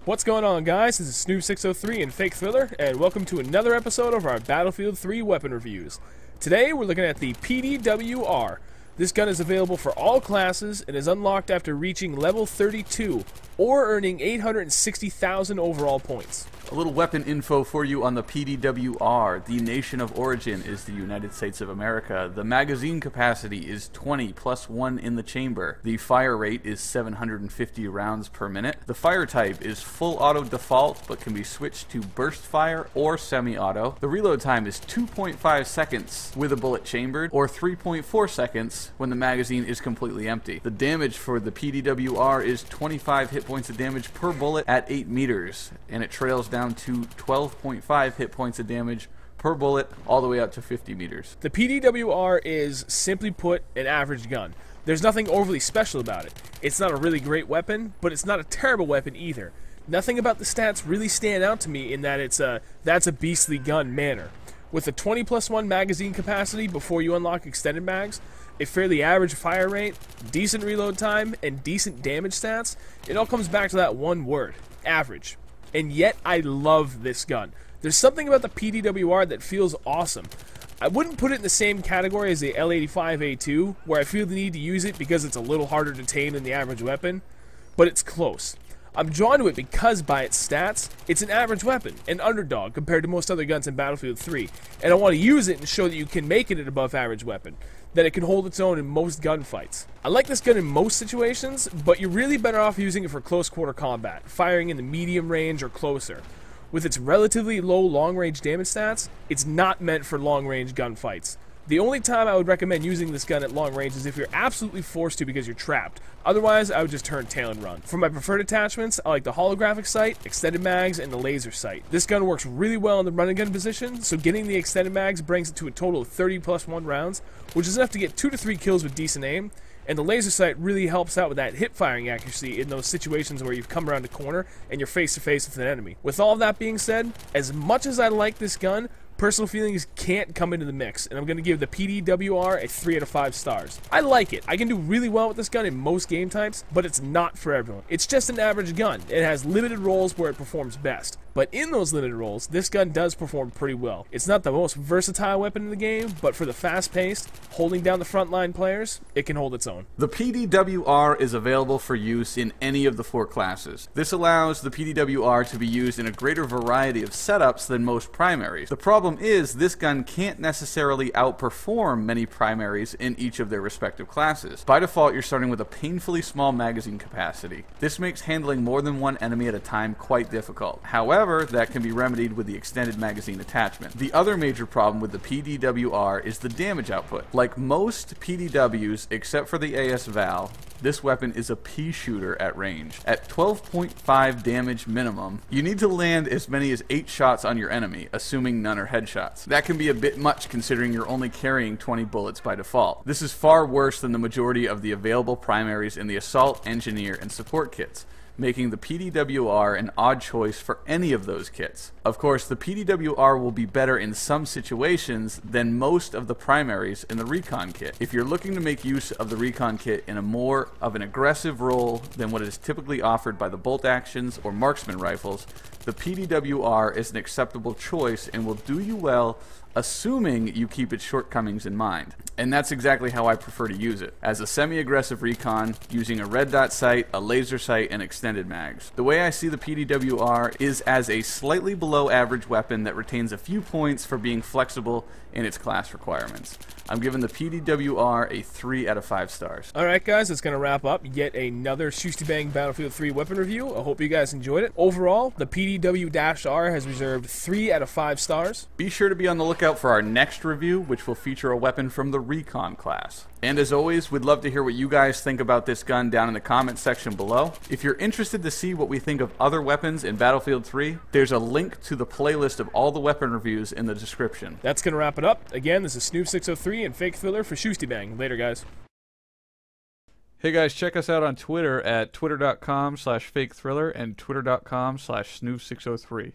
What's going on, guys? This is Snoop603 and Fake Thriller, and welcome to another episode of our Battlefield 3 weapon reviews. Today, we're looking at the PDW-R. This gun is available for all classes and is unlocked after reaching level 32 or earning 860,000 overall points. A little weapon info for you on the PDW-R. The nation of origin is the United States of America. The magazine capacity is 20 plus 1 in the chamber. The fire rate is 750 rounds per minute. The fire type is full auto default but can be switched to burst fire or semi-auto. The reload time is 2.5 seconds with a bullet chambered or 3.4 seconds when the magazine is completely empty. The damage for the PDW-R is 25 hit points of damage per bullet at 8 meters, and it trails down to 12.5 hit points of damage per bullet all the way up to 50 meters. The PDW-R is, simply put, an average gun. There's nothing overly special about it. It's not a really great weapon, but it's not a terrible weapon either. Nothing about the stats really stand out to me in that that's a beastly gun manner. With a 20 plus 1 magazine capacity before you unlock extended mags, a fairly average fire rate, decent reload time, and decent damage stats, it all comes back to that one word, average. And yet, I love this gun. There's something about the PDW-R that feels awesome. I wouldn't put it in the same category as the L85A2, where I feel the need to use it because it's a little harder to tame than the average weapon, but it's close. I'm drawn to it because, by its stats, it's an average weapon, an underdog compared to most other guns in Battlefield 3, and I want to use it and show that you can make it an above average weapon, that it can hold its own in most gunfights. I like this gun in most situations, but you're really better off using it for close quarter combat, firing in the medium range or closer. With its relatively low long range damage stats, it's not meant for long range gunfights. The only time I would recommend using this gun at long range is if you're absolutely forced to because you're trapped. Otherwise, I would just turn tail and run. For my preferred attachments, I like the holographic sight, extended mags, and the laser sight. This gun works really well in the run and gun position, so getting the extended mags brings it to a total of 30 plus 1 rounds, which is enough to get 2 to 3 kills with decent aim. And the laser sight really helps out with that hip firing accuracy in those situations where you've come around a corner and you're face to face with an enemy. With all of that being said, as much as I like this gun, personal feelings can't come into the mix, and I'm going to give the PDW-R a 3 out of 5 stars. I like it. I can do really well with this gun in most game types, but it's not for everyone. It's just an average gun. It has limited roles where it performs best. But in those limited roles, this gun does perform pretty well. It's not the most versatile weapon in the game, but for the fast-paced, holding down the frontline players, it can hold its own. The PDW-R is available for use in any of the 4 classes. This allows the PDW-R to be used in a greater variety of setups than most primaries. The problem is this gun can't necessarily outperform many primaries in each of their respective classes. By default, you're starting with a painfully small magazine capacity. This makes handling more than one enemy at a time quite difficult. However, that can be remedied with the extended magazine attachment. The other major problem with the PDW-R is the damage output. Like most PDWs, except for the AS Val, this weapon is a pea shooter at range. At 12.5 damage minimum, you need to land as many as 8 shots on your enemy, assuming none are headshots. That can be a bit much considering you're only carrying 20 bullets by default. This is far worse than the majority of the available primaries in the Assault, Engineer, and Support kits, making the PDW-R an odd choice for any of those kits. Of course, the PDW-R will be better in some situations than most of the primaries in the Recon kit. If you're looking to make use of the Recon kit in a more of an aggressive role than what is typically offered by the bolt actions or marksman rifles, the PDW-R is an acceptable choice and will do you well, assuming you keep its shortcomings in mind. And that's exactly how I prefer to use it, as a semi-aggressive recon, using a red dot sight, a laser sight, and extended mags. The way I see the PDW-R is as a slightly below average weapon that retains a few points for being flexible in its class requirements. I'm giving the PDW-R a 3 out of 5 stars. Alright guys, that's going to wrap up yet another shustybang Battlefield 3 weapon review. I hope you guys enjoyed it. Overall, the PDW-R has reserved 3 out of 5 stars. Be sure to be on the lookout for our next review, which will feature a weapon from the Recon class. And as always, we'd love to hear what you guys think about this gun down in the comment section below. If you're interested to see what we think of other weapons in Battlefield 3, there's a link to the playlist of all the weapon reviews in the description. That's going to wrap it up. Again, this is Snoop603 and Fake Thriller for shustybang. Later, guys. Hey guys, check us out on Twitter at twitter.com/fakethriller and twitter.com/snoop603.